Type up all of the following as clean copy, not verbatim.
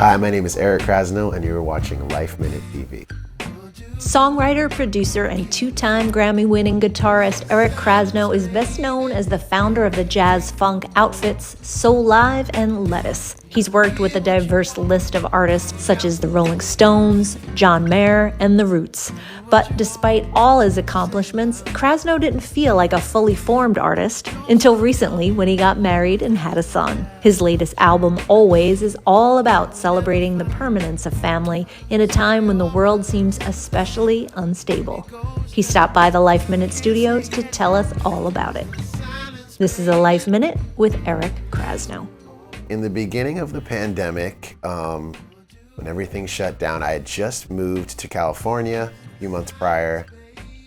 Hi, my name is Eric Krasno, and you're watching LifeMinute TV. Songwriter, producer, and two-time Grammy-winning guitarist Eric Krasno is best known as the founder of the jazz-funk outfits Soulive and Lettuce. He's worked with a diverse list of artists such as the Rolling Stones, John Mayer, and The Roots. But despite all his accomplishments, Krasno didn't feel like a fully formed artist until recently when he got married and had a son. His latest album, Always, is all about celebrating the permanence of family in a time when the world seems especially unstable. He stopped by the LifeMinute studios to tell us all about it. This is a Life Minute with Eric Krasno. In the beginning of the pandemic, when everything shut down, I had just moved to California a few months prior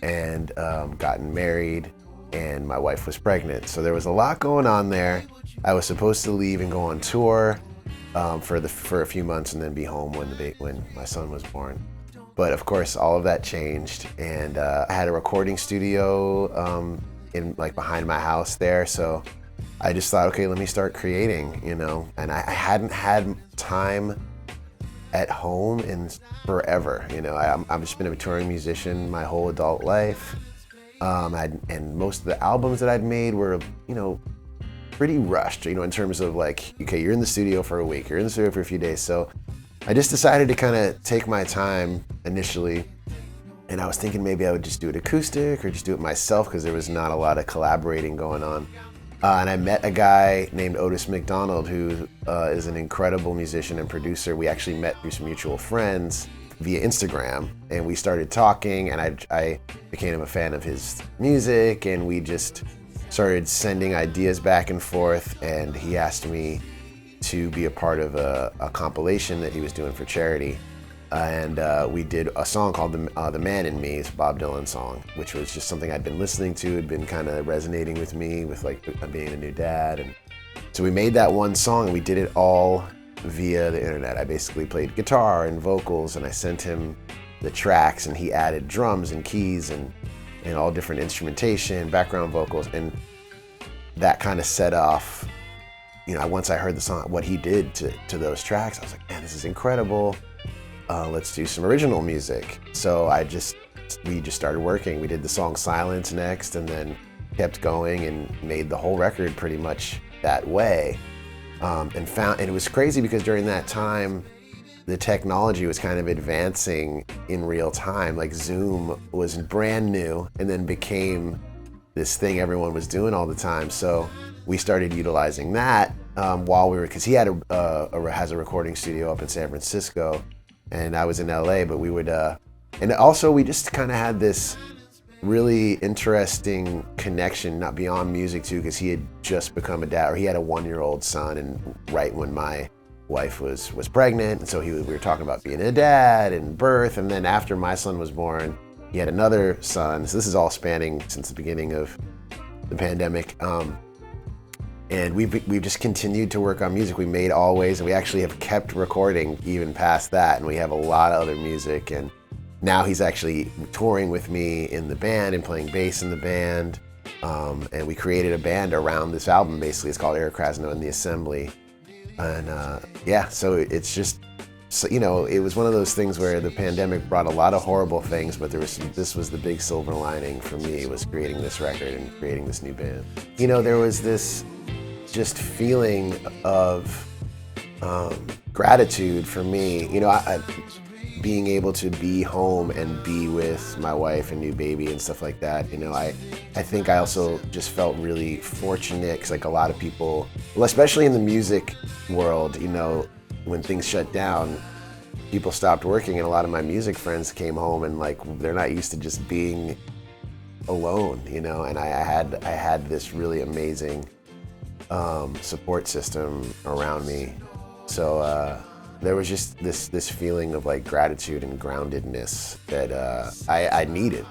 and gotten married, and my wife was pregnant. So there was a lot going on there. I was supposed to leave and go on tour for a few months and then be home when my son was born. But of course, all of that changed, and I had a recording studio behind my house there. So I just thought, okay, let me start creating, and I hadn't had time at home in forever. I've just been a touring musician my whole adult life. And most of the albums that I'd made were, pretty rushed, in terms of like, okay, you're in the studio for a week, you're in the studio for a few days. So I just decided to kind of take my time initially. And I was thinking maybe I would just do it acoustic or just do it myself because there was not a lot of collaborating going on. And I met a guy named Otis McDonald who is an incredible musician and producer. We actually met through some mutual friends via Instagram, and we started talking, and I became a fan of his music, and we just started sending ideas back and forth, and he asked me to be a part of a compilation that he was doing for charity. And we did a song called The Man in Me. It's a Bob Dylan song, which was just something I'd been listening to, had been kind of resonating with me with like being a new dad. And so we made that one song, and we did it all via the internet. I basically played guitar and vocals, and I sent him the tracks, and he added drums and keys and all different instrumentation, background vocals, and that kind of set off, once I heard the song, what he did to those tracks, I was like, man, this is incredible. Let's do some original music. So we just started working. We did the song Silence next, and then kept going and made the whole record pretty much that way. And it was crazy because during that time, the technology was kind of advancing in real time. Like Zoom was brand new and then became this thing everyone was doing all the time. So we started utilizing that because he has a recording studio up in San Francisco, and I was in LA, but we would, and also we just kind of had this really interesting connection, not beyond music too, because he had just become a dad, or he had a 1-year-old son, and right when my wife was pregnant, and so we were talking about being a dad and birth, and then after my son was born, he had another son. So this is all spanning since the beginning of the pandemic. And we've just continued to work on music. We made Always, and we actually have kept recording even past that, and we have a lot of other music. And now he's actually touring with me in the band and playing bass in the band. And we created a band around this album, basically. It's called Eric Krasno and the Assembly. And so it's just, it was one of those things where the pandemic brought a lot of horrible things, but this was the big silver lining for me, was creating this record and creating this new band. There was this just feeling of gratitude for me. Being able to be home and be with my wife and new baby and stuff like that. I think I also just felt really fortunate because like a lot of people, well, especially in the music world, when things shut down, people stopped working, and a lot of my music friends came home, and like they're not used to just being alone, and I had this really amazing support system around me. So there was just this feeling of like gratitude and groundedness that I needed.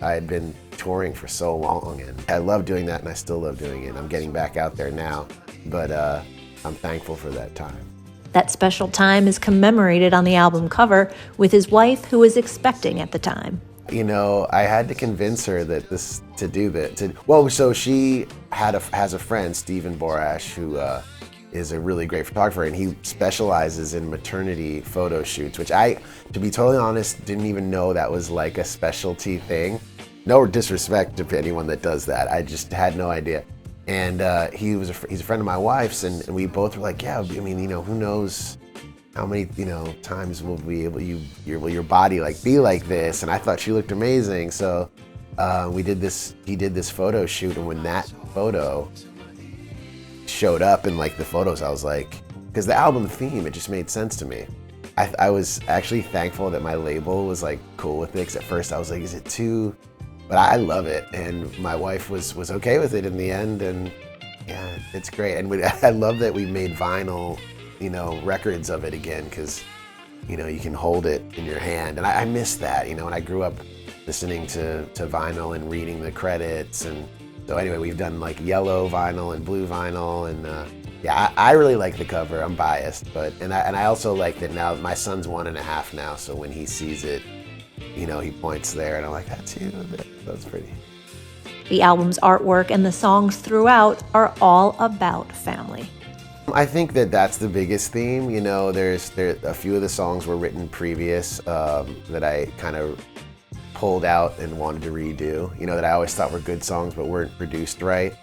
I had been touring for so long, and I love doing that, and I still love doing it. I'm getting back out there now, but I'm thankful for that time. That special time is commemorated on the album cover with his wife, who was expecting at the time. I had to convince her that so she has a friend, Stephen Borash, who is a really great photographer, and he specializes in maternity photo shoots, which I, to be totally honest, didn't even know that was like a specialty thing. No disrespect to anyone that does that. I just had no idea. And he's a friend of my wife's, and we both were like, yeah, I mean, you know, who knows how many, you know, times will be able your body like be like this. And I thought she looked amazing, so he did this photo shoot, and when that photo showed up in like the photos, I was like, because the album theme, it just made sense to me. I was actually thankful that my label was like cool with it, because at first I was like, is it too, but I love it, and my wife was okay with it in the end, and yeah, it's great. And I love that we made vinyl, you know, records of it again, because, you know, you can hold it in your hand, and I miss that, you know, and I grew up listening to vinyl and reading the credits. And so anyway, we've done like yellow vinyl and blue vinyl, and yeah, I really like the cover. I'm biased, but and I also like that now. My son's 1.5 now, so when he sees it, you know, he points there, and I'm like, that's you. That's pretty. The album's artwork and the songs throughout are all about family. I think that that's the biggest theme. You know, there's a few of the songs were written previous that I kind of pulled out and wanted to redo, you know, that I always thought were good songs but weren't produced right.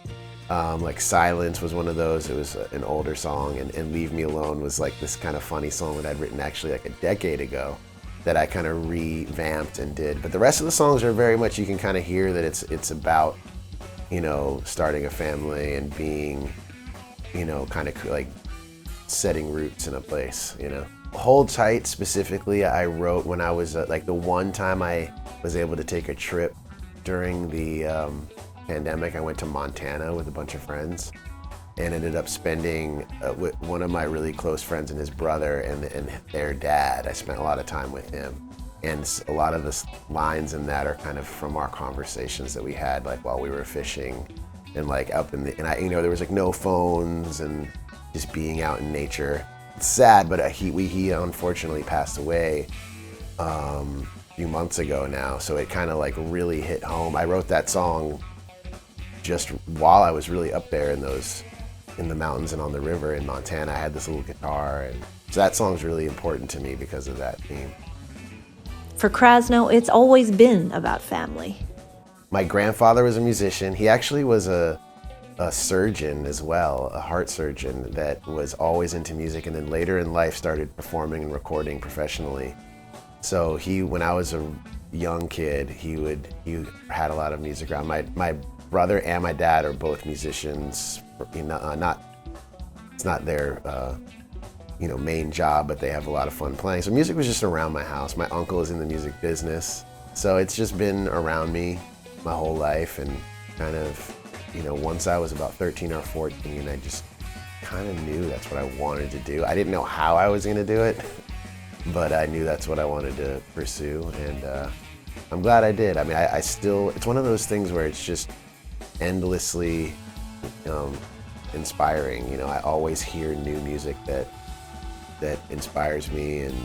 Like Silence was one of those. It was an older song, and Leave Me Alone was like this kind of funny song that I'd written actually like a decade ago that I kind of revamped and did. But the rest of the songs are very much, you can kind of hear that it's about, you know, starting a family and being, you know, kind of like setting roots in a place, you know. Hold Tight specifically, I wrote when I was like the one time I was able to take a trip during the pandemic. I went to Montana with a bunch of friends and ended up spending with one of my really close friends and his brother and their dad. I spent a lot of time with him, and a lot of the lines in that are kind of from our conversations that we had like while we were fishing and like up in the, and I, you know, there was like no phones and just being out in nature. It's sad, but he unfortunately passed away a few months ago now, so it kind of like really hit home. I wrote that song just while I was really up there in the mountains and on the river in Montana. I had this little guitar, and so that song's really important to me because of that theme. For Krasno, it's always been about family. My grandfather was a musician. He actually was a surgeon as well, a heart surgeon that was always into music, and then later in life started performing and recording professionally. So when I was a young kid, he had a lot of music around. My brother and my dad are both musicians. You know, it's not their you know, main job, but they have a lot of fun playing. So music was just around my house. My uncle is in the music business, so it's just been around me my whole life. And kind of, you know, once I was about 13 or 14, I just kind of knew that's what I wanted to do. I didn't know how I was going to do it, but I knew that's what I wanted to pursue, and I'm glad I did. I mean, I still, it's one of those things where it's just endlessly inspiring. You know, I always hear new music that inspires me, and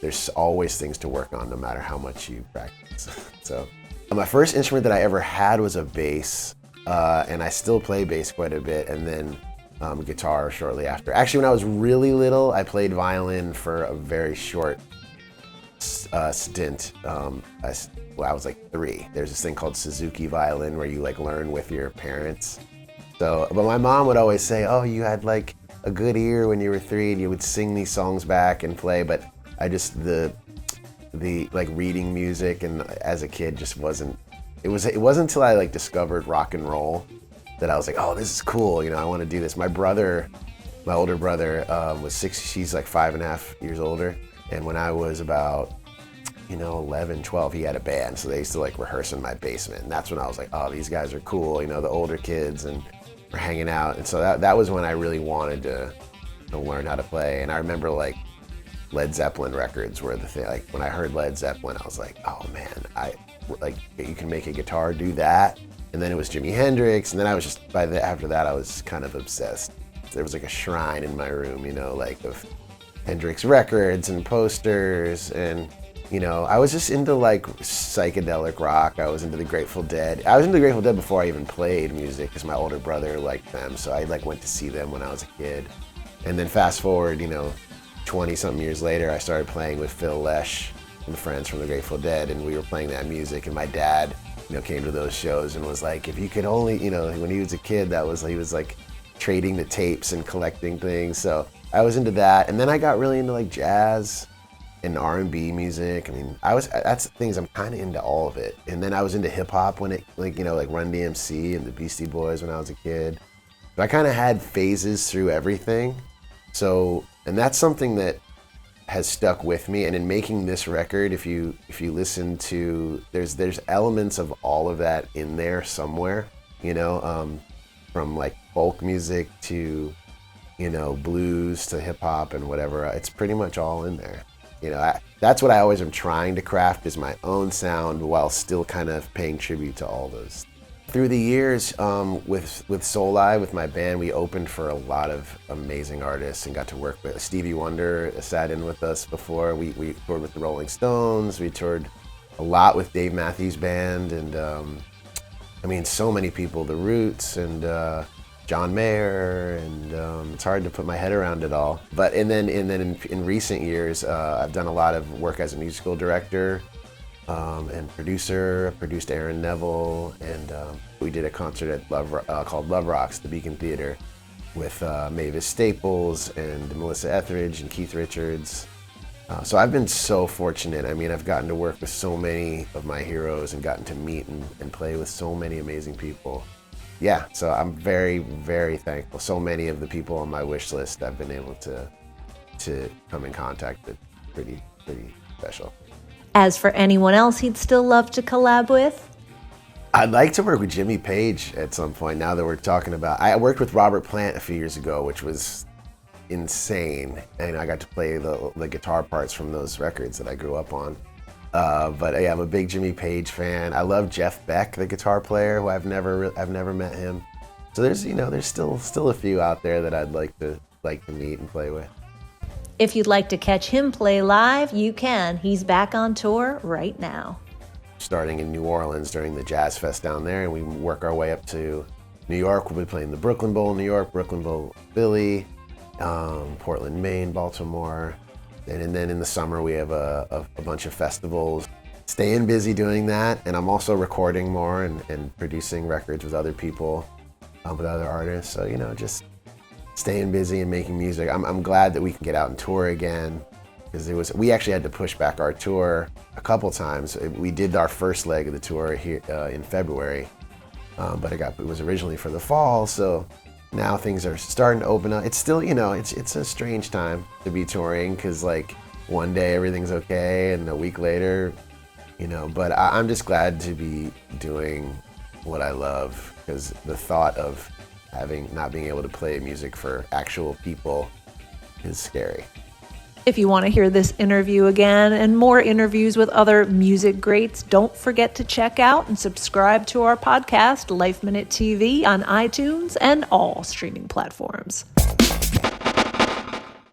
there's always things to work on no matter how much you practice. So my first instrument that I ever had was a bass, and I still play bass quite a bit, and then guitar shortly after. Actually, when I was really little, I played violin for a very short stint. I was like 3. There's this thing called Suzuki violin where you like learn with your parents. So, but my mom would always say, oh, you had like a good ear when you were 3 and you would sing these songs back and play, but I just, the like reading music and as a kid just wasn't, it wasn't until I like discovered rock and roll that I was like, oh, this is cool, you know, I want to do this. My older brother was 6, she's like 5.5 years older, and when I was about, you know, 11, 12, he had a band, so they used to like rehearse in my basement, and that's when I was like, oh, these guys are cool, you know, the older kids, and we're hanging out. And so that was when I really wanted to learn how to play. And I remember like Led Zeppelin records were the thing. Like when I heard Led Zeppelin, I was like, oh man, you can make a guitar do that. And then it was Jimi Hendrix, and then I was just, after that I was kind of obsessed. There was like a shrine in my room, you know, like of Hendrix records and posters, and I was just into like psychedelic rock. I was into the Grateful Dead. I was into the Grateful Dead before I even played music because my older brother liked them. So I like went to see them when I was a kid. And then fast forward, 20 something years later, I started playing with Phil Lesh and friends from the Grateful Dead, and we were playing that music. And my dad, came to those shows and was like, if you could only, when he was a kid, he was like trading the tapes and collecting things. So I was into that. And then I got really into like jazz and R&B music. That's the things, I'm kind of into all of it. And then I was into hip hop when it, like Run DMC and the Beastie Boys when I was a kid. So I kind of had phases through everything. So, and that's something that has stuck with me. And in making this record, if you listen to, there's elements of all of that in there somewhere, from like folk music to, blues to hip hop and whatever. It's pretty much all in there. That's what I always am trying to craft, is my own sound while still kind of paying tribute to all those. Through the years, with Soulive, with my band, we opened for a lot of amazing artists and got to work with Stevie Wonder. Sat in with us before. We toured with the Rolling Stones. We toured a lot with Dave Matthews Band, and so many people. The Roots and John Mayer, and it's hard to put my head around it all. But and then in recent years, I've done a lot of work as a musical director. And producer. I produced Aaron Neville, and we did a concert at called Love Rocks, the Beacon Theater, with Mavis Staples and Melissa Etheridge and Keith Richards. So I've been so fortunate. I've gotten to work with so many of my heroes and gotten to meet and play with so many amazing people. Yeah, so I'm very, very thankful. So many of the people on my wish list I've been able to come in contact with. Pretty special. As for anyone else he'd still love to collab with? I'd like to work with Jimmy Page at some point, now that we're talking about. I worked with Robert Plant a few years ago, which was insane. And I got to play the guitar parts from those records that I grew up on. But yeah, I'm a big Jimmy Page fan. I love Jeff Beck, the guitar player, who I've never met him. So there's still a few out there that I'd like to meet and play with. If you'd like to catch him play live, you can. He's back on tour right now. Starting in New Orleans during the Jazz Fest down there, and we work our way up to New York. We'll be playing the Brooklyn Bowl in New York, Brooklyn Bowl Philly, Portland, Maine, Baltimore. And then in the summer we have a bunch of festivals. Staying busy doing that, and I'm also recording more and producing records with other people, with other artists. So, just staying busy and making music. I'm glad that we can get out and tour again, because we actually had to push back our tour a couple times. We did our first leg of the tour here in February, but it was originally for the fall. So now things are starting to open up. It's still, it's a strange time to be touring, because like one day everything's okay and a week later, But I'm just glad to be doing what I love, because the thought of not being able to play music for actual people is scary. If you want to hear this interview again and more interviews with other music greats, don't forget to check out and subscribe to our podcast, LifeMinute TV, on iTunes and all streaming platforms.